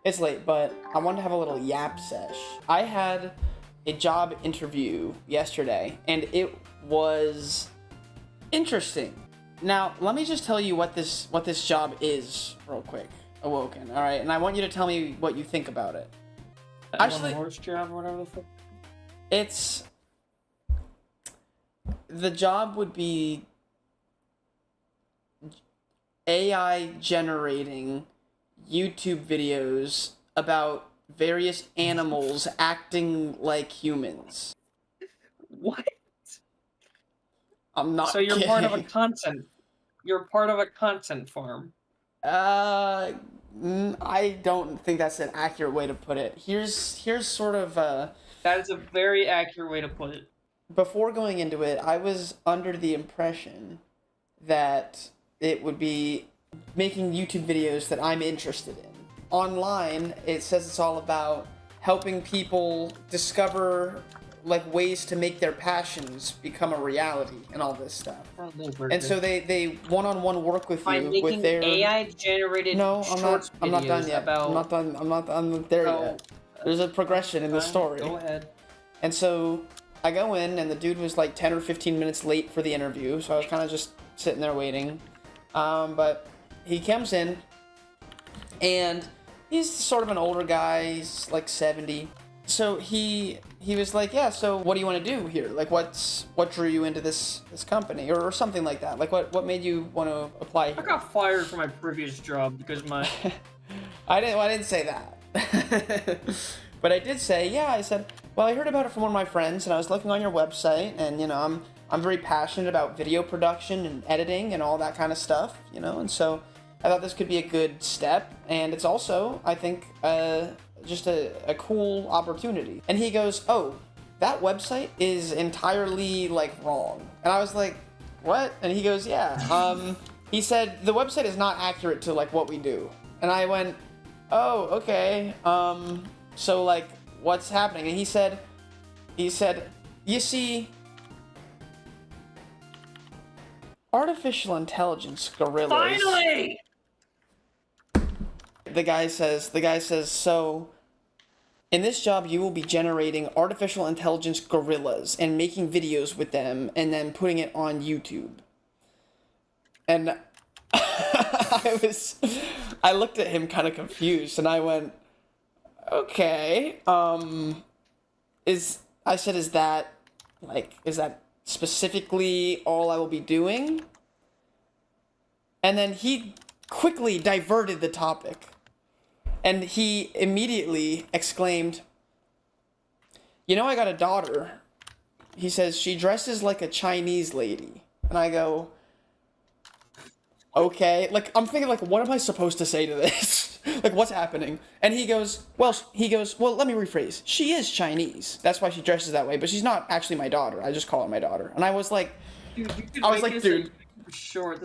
It's late, but I wanted to have a little yap sesh. I had a job interview yesterday, and it was interesting. Now, let me just tell you what this job is real quick. Awoken, all right? And I want you to tell me what you think about it. Actually, horse job or whatever the fuck. it's the job would be AI generating YouTube videos about various animals acting like humans. What? I'm not So you're kidding. part of a content. You're part of a content farm. I don't think that's an accurate way to put it. Here's sort of That is a very accurate way to put it. before going into it, I was under the impression that it would be making YouTube videos that I'm interested in. Online, it says it's all about helping people discover like ways to make their passions become a reality and all this stuff. And so they one-on-one work with By you making with their AI generated No, I'm not done yet. About... I'm not there yet. There's a progression in the story. Go ahead. And so I go in, and the dude was like 10 or 15 minutes late for the interview, so I was kind of just sitting there waiting. But he comes in, and he's sort of an older guy. He's like 70. So he was like, yeah, so what do you want to do here? Like, what drew you into this company, or something like that? Like, what made you want to apply here? I got fired from my previous job because my... I didn't say that. But I did say, yeah, I said, well, I heard about it from one of my friends, and I was looking on your website, and, you know, I'm very passionate about video production and editing and all that kind of stuff, you know, and so I thought this could be a good step, and it's also, I think, just a cool opportunity. And he goes, oh, that website is entirely, like, wrong. And I was like, what? And he goes, yeah. He said, the website is not accurate to, like, what we do. And I went, oh, okay. So, like, what's happening? And he said, you see, artificial intelligence gorillas. Finally! The guy says, so, in this job, you will be generating artificial intelligence gorillas and making videos with them and then putting it on YouTube. And I looked at him kind of confused, and I went, okay, is that specifically all I will be doing? And then he quickly diverted the topic, and he immediately exclaimed, you know, I got a daughter. He says, she dresses like a Chinese lady. And I go, okay, like, I'm thinking, like, what am I supposed to say to this? Like, what's happening? And he goes, well, let me rephrase. She is Chinese. That's why she dresses that way, but she's not actually my daughter. I just call her my daughter. And I was like, Dude, dude. Sure,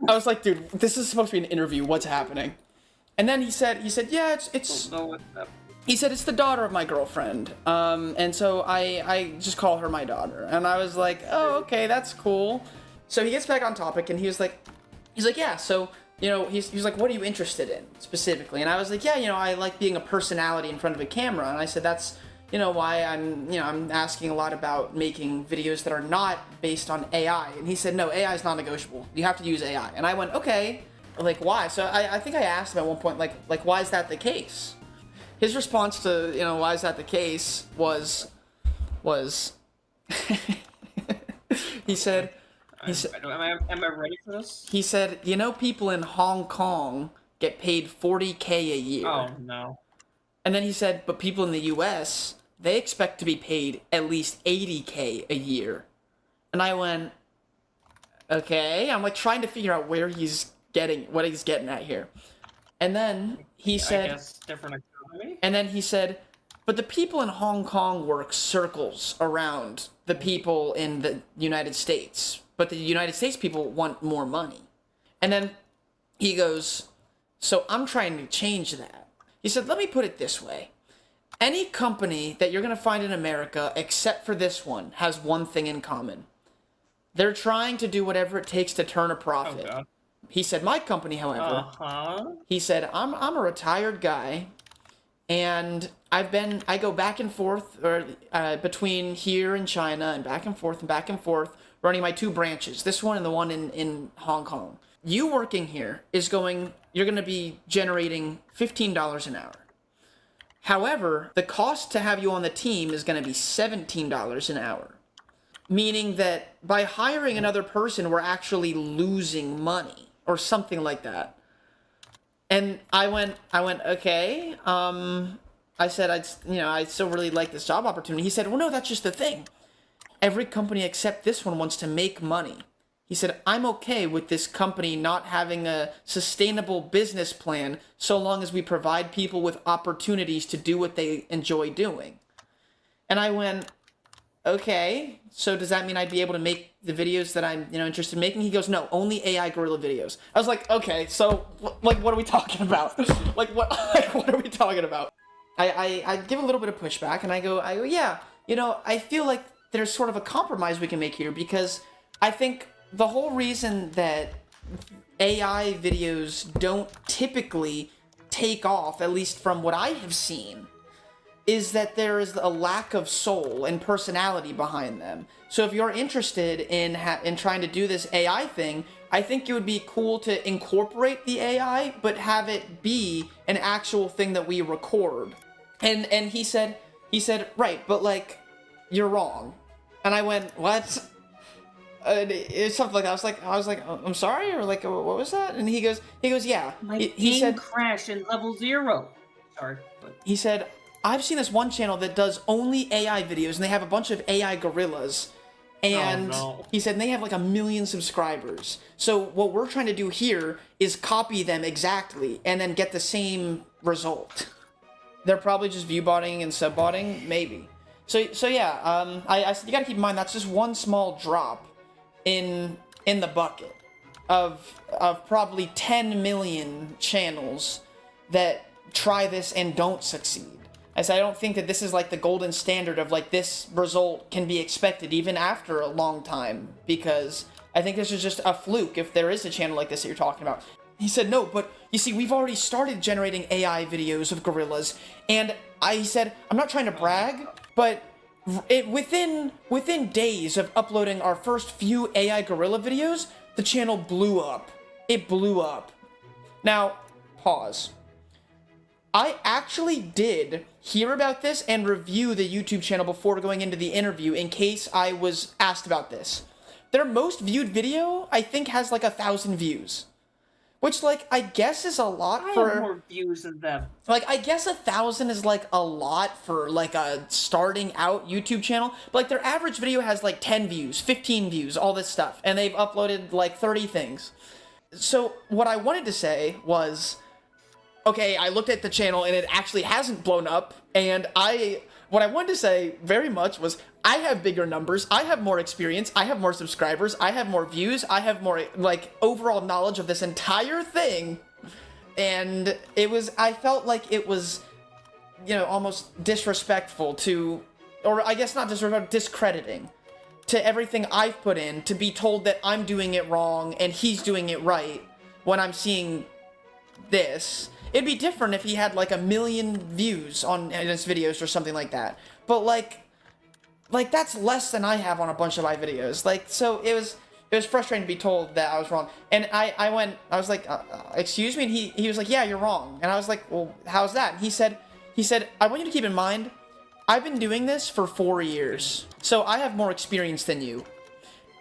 I was like, dude, this is supposed to be an interview. What's happening? And then he said, yeah, he said, it's the daughter of my girlfriend. And so I just call her my daughter. And I was like, oh, okay, that's cool. So he gets back on topic, and he's like, yeah, so, you know, he's like, what are you interested in specifically? And I was like, yeah, you know, I like being a personality in front of a camera. And I said, that's, you know, why I'm asking a lot about making videos that are not based on AI. And he said, no, AI is not negotiable. You have to use AI. And I went, okay, like, why? So I think I asked him at one point, like, why is that the case? His response to, you know, why is that the case was he said, am I ready for this? He said, you know, people in Hong Kong get paid $40K a year. Oh, no. And then he said, but people in the US, they expect to be paid at least $80K a year. And I went, okay. I'm like trying to figure out what he's getting at here. And then he said, I guess different economy? And then he said, but the people in Hong Kong work circles around the people in the United States. But the United States people want more money. And then he goes, so I'm trying to change that. He said, let me put it this way. Any company that you're going to find in America, except for this one, has one thing in common. They're trying to do whatever it takes to turn a profit. Oh, God. He said, my company, however, he said, I'm a retired guy. And I go back and forth between here and China and back and forth, running my 2 branches, this one and the one in Hong Kong. You working here you're going to be generating $15 an hour. However, the cost to have you on the team is going to be $17 an hour. Meaning that by hiring another person, we're actually losing money or something like that. And I went, okay. I said, I still really like this job opportunity. He said, well, no, that's just the thing. Every company except this one wants to make money. He said, I'm okay with this company not having a sustainable business plan so long as we provide people with opportunities to do what they enjoy doing. And I went, okay, so does that mean I'd be able to make the videos that I'm, interested in making? He goes, no, only AI gorilla videos. I was like, okay, so, what are we talking about? what are we talking about? I give a little bit of pushback, and I go, yeah, I feel like there's sort of a compromise we can make here, because I think the whole reason that AI videos don't typically take off, at least from what I have seen, is that there is a lack of soul and personality behind them. So if you're interested in trying to do this AI thing, I think it would be cool to incorporate the AI, but have it be an actual thing that we record. And he said, right, but like, you're wrong. And I went, what? It's something like that. I was like, oh, I'm sorry, or like, what was that? And he goes, yeah. My game crashed in level 0. Sorry, but he said, I've seen this one channel that does only AI videos, and they have a bunch of AI gorillas. And he said, and they have like 1 million subscribers. So what we're trying to do here is copy them exactly, and then get the same result. They're probably just view botting and sub botting, maybe. So yeah, I said, you gotta keep in mind that's just one small drop in the bucket of probably 10 million channels that try this and don't succeed. I said, I don't think that this is like the golden standard of like this result can be expected even after a long time, because I think this is just a fluke if there is a channel like this that you're talking about. He said, no, but you see, we've already started generating AI videos of gorillas, and I said, I'm not trying to brag, but within days of uploading our first few AI gorilla videos, the channel blew up. It blew up. Now, pause. I actually did hear about this and review the YouTube channel before going into the interview in case I was asked about this. Their most viewed video, I think, has like 1,000 views. Which, like, I guess is a lot for... I have more views than them. Like, I guess 1,000 is, like, a lot for, like, a starting out YouTube channel. But, like, their average video has, like, 10 views, 15 views, all this stuff. And they've uploaded, like, 30 things. So, what I wanted to say was... Okay, I looked at the channel and it actually hasn't blown up, and what I wanted to say very much was, I have bigger numbers, I have more experience, I have more subscribers, I have more views, I have more, like, overall knowledge of this entire thing, and I felt like it was, almost disrespectful to, or I guess not disrespectful, discrediting to everything I've put in, to be told that I'm doing it wrong and he's doing it right when I'm seeing this. It'd be different if he had like 1 million views on his videos or something like that. But like that's less than I have on a bunch of my videos. Like, so it was frustrating to be told that I was wrong. And I was like, excuse me? And he was like, yeah, you're wrong. And I was like, well, how's that? And he said, I want you to keep in mind, I've been doing this for 4 years. So I have more experience than you.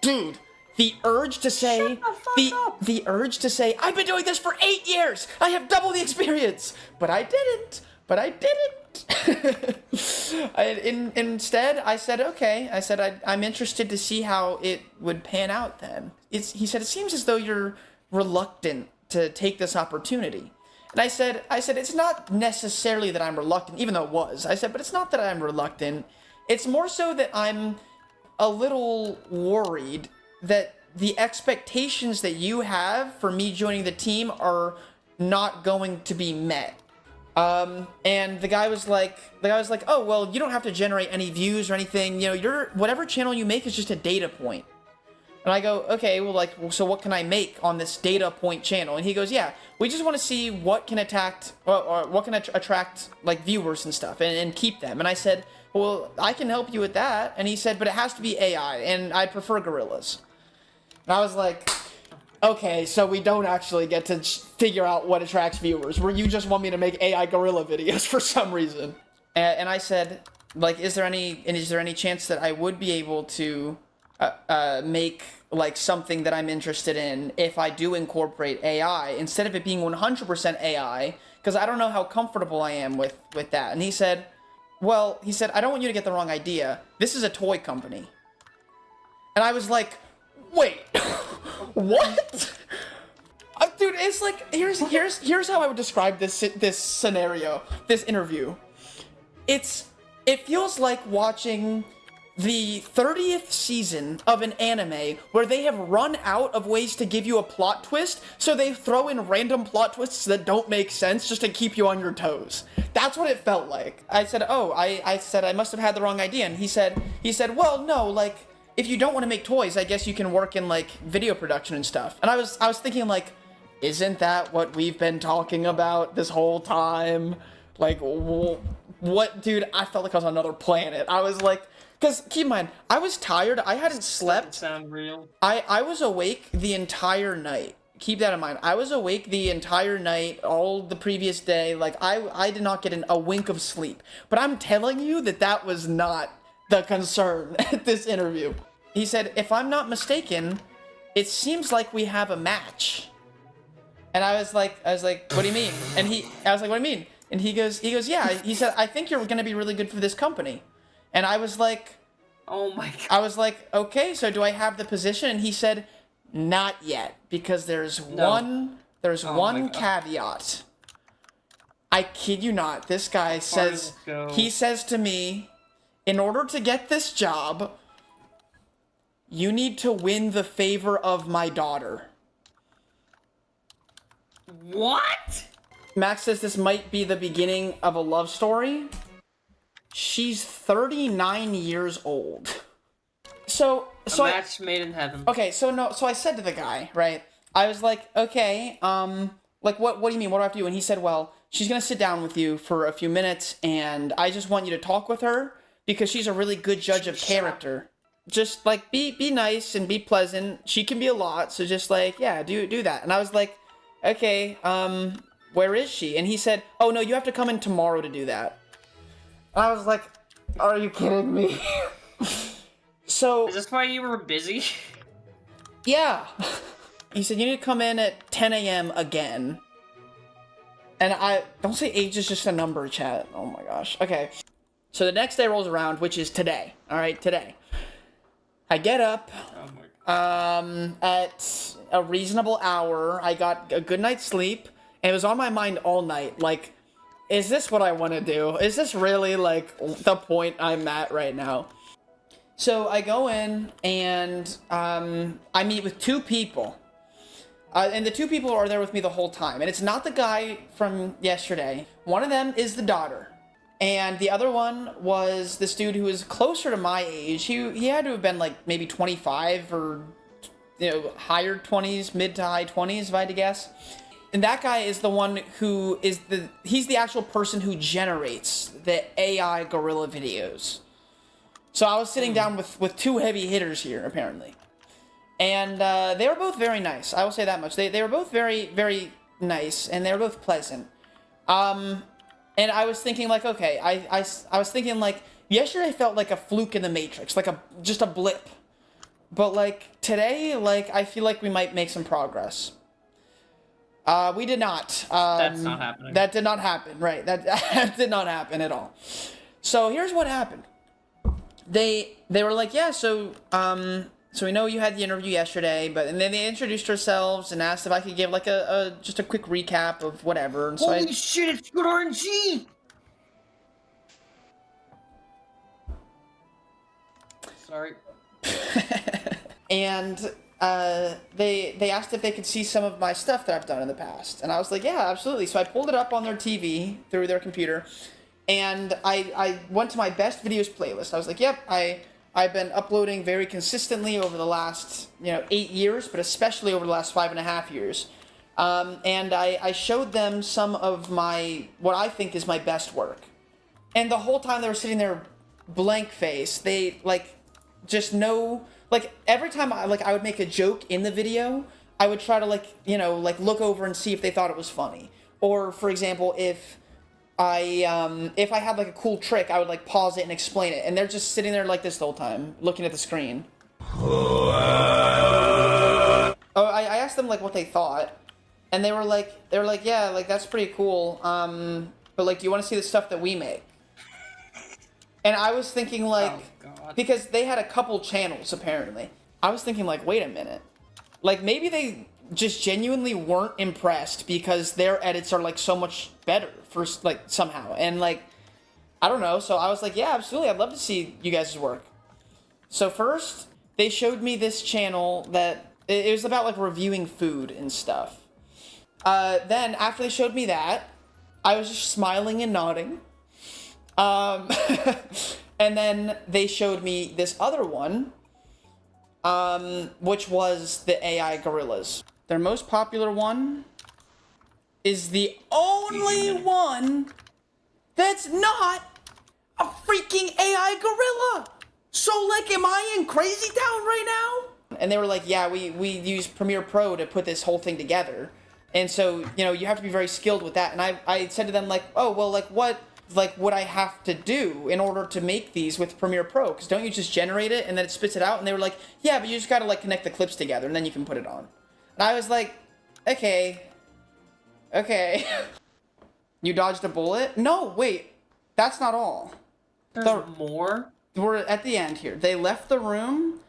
Dude. The urge to say, the urge to say, I've been doing this for 8 years. I have double the experience, but I didn't. Instead, I said, okay. I said, I'm interested to see how it would pan out then. He said, it seems as though you're reluctant to take this opportunity. And I said, it's not necessarily that I'm reluctant, even though it was. I said, but it's not that I'm reluctant. It's more so that I'm a little worried that the expectations that you have for me joining the team are not going to be met. And the guy was like, oh, well, you don't have to generate any views or anything. Whatever channel you make is just a data point. And I go, okay, well, like, so what can I make on this data point channel? And he goes, yeah, we just want to see what can attract, or what can attract, like, viewers and stuff, and keep them. And I said, well, I can help you with that. And he said, but it has to be AI, and I prefer gorillas. And I was like, okay, so we don't actually get to figure out what attracts viewers, where you just want me to make AI gorilla videos for some reason. And I said, like, is there any chance that I would be able to make like something that I'm interested in if I do incorporate AI instead of it being 100% AI, because I don't know how comfortable I am with that. And he said, well, I don't want you to get the wrong idea. This is a toy company. And I was like, wait, what? Dude, it's like, here's how I would describe this scenario, this interview. It feels like watching the 30th season of an anime where they have run out of ways to give you a plot twist, so they throw in random plot twists that don't make sense just to keep you on your toes. That's what it felt like. I said, oh, I said I must have had the wrong idea. And he said, well, no, like, if you don't want to make toys, I guess you can work in, like, video production and stuff. And I was thinking, like, isn't that what we've been talking about this whole time? Like, what, dude, I felt like I was on another planet. I was like, because keep in mind, I was tired. I hadn't slept. Doesn't sound real. I was awake the entire night. Keep that in mind. I was awake the entire night, all the previous day. Like, I did not get a wink of sleep. But I'm telling you that was not the concern at this interview. He said, if I'm not mistaken, it seems like we have a match. And I was like, what do you mean? And I was like, what do you mean? And he goes, yeah. He said, I think you're going to be really good for this company. And I was like, oh my God. I was like, okay, so do I have the position? And he said, not yet, because there's one caveat. I kid you not. This guy says, he says to me, in order to get this job, you need to win the favor of my daughter. What? Max says this might be the beginning of a love story. She's 39 years old. So a match made in heaven. Okay, so I said to the guy, right? I was like, okay, like what do you mean? What do I have to do? And he said, well, she's gonna sit down with you for a few minutes, and I just want you to talk with her because she's a really good judge of character. Just like be nice and be pleasant. She can be a lot, so just like, yeah, do that. And I was like, okay, where is she? And he said, oh no, you have to come in tomorrow to do that. I was like, are you kidding me? So... Is this why you were busy? Yeah. He said, you need to come in at 10 a.m. again. And don't say age is just a number, chat. Oh my gosh. Okay. So the next day rolls around, which is today. Alright, today. I get up. At a reasonable hour. I got a good night's sleep. And it was on my mind all night. Like, is this what I want to do? Is this really, like, the point I'm at right now? So I go in, and I meet with two people. And the two people are there with me the whole time. And it's not the guy from yesterday. One of them is the daughter. And the other one was this dude who was closer to my age. He had to have been, like, maybe 25 or, higher 20s, mid to high 20s, if I had to guess. And that guy is the one who is he's the actual person who generates the AI gorilla videos. So I was sitting down with two heavy hitters here, apparently. And they were both very nice. I will say that much. They were both very, very nice, and they were both pleasant. And I was thinking, like, okay, I was thinking, like, yesterday felt like a fluke in the Matrix, like just a blip. But, like, today, like, I feel like we might make some progress. We did not. That's not happening. That did not happen, right. That did not happen at all. So here's what happened. They were like, yeah, so we know you had the interview yesterday, and then they introduced themselves and asked if I could give, like, just a quick recap of whatever. And so Holy shit, it's good RNG! Sorry. And they asked if they could see some of my stuff that I've done in the past. And I was like, yeah, absolutely. So I pulled it up on their TV through their computer, and I went to my best videos playlist. I was like, yep, I I've been uploading very consistently over the last, 8 years, but especially over the last 5.5 years. And I showed them some of what I think is my best work. And the whole time they were sitting there blank face, they, just know, every time I would make a joke in the video, I would try to, look over and see if they thought it was funny. Or, for example, if I had, a cool trick, I would, pause it and explain it. And they're just sitting there like this the whole time, looking at the screen. Oh, I asked them, what they thought. And they were like, yeah, that's pretty cool. But, do you want to see the stuff that we make? And I was thinking, because they had a couple channels, apparently. I was thinking, wait a minute. Maybe they just genuinely weren't impressed because their edits are, so much better for, somehow. And, I don't know. So I was like, yeah, absolutely. I'd love to see you guys' work. So first, they showed me this channel that, it was about, reviewing food and stuff. Then, after they showed me that, I was just smiling and nodding. And then they showed me this other one, which was the AI gorillas. Their most popular one is the only one that's not a freaking AI gorilla. So, am I in crazy town right now? And they were like, yeah, we use Premiere Pro to put this whole thing together. And so, you have to be very skilled with that. And I said to them, oh, well, what would I have to do in order to make these with Premiere Pro? Because don't you just generate it and then it spits it out? And they were like, yeah, but you just gotta connect the clips together and then you can put it on. And I was like, okay. You dodged a bullet? No, wait, that's not all. There's more? We're at the end here. They left the room.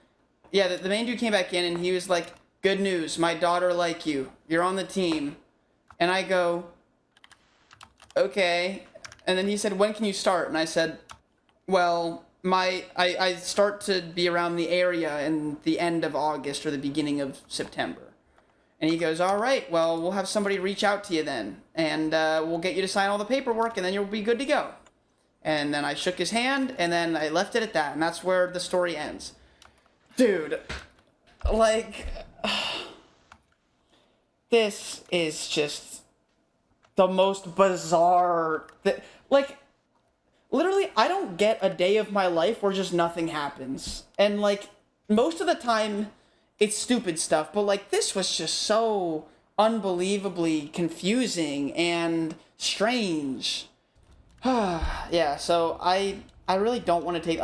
Yeah, the main dude came back in and he was like, good news, my daughter like you. You're on the team. And I go, okay. And then he said, when can you start? And I said, well, I start to be around the area in the end of August or the beginning of September. And he goes, all right, well, we'll have somebody reach out to you then. And we'll get you to sign all the paperwork and then you'll be good to go. And then I shook his hand and then I left it at that. And that's where the story ends. Dude, this is just the most bizarre... literally, I don't get a day of my life where just nothing happens. And, most of the time, it's stupid stuff. But, this was just so unbelievably confusing and strange. Yeah, so I really don't want to take...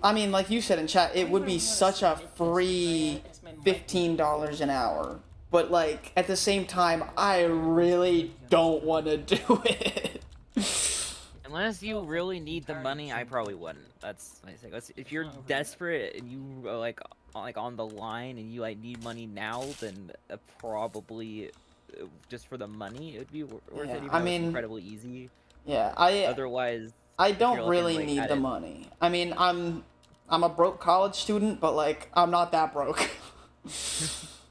I mean, like you said in chat, it would be such a free $15 an hour. But, at the same time, I really don't want to do it. Unless you really need the money, I probably wouldn't. That's my thing. If you're desperate and you are, on the line and you, need money now, then probably just for the money, it would be worth it. Even though it's incredibly easy. Yeah, Otherwise... I don't really need the money. I mean, I'm a broke college student, but I'm not that broke.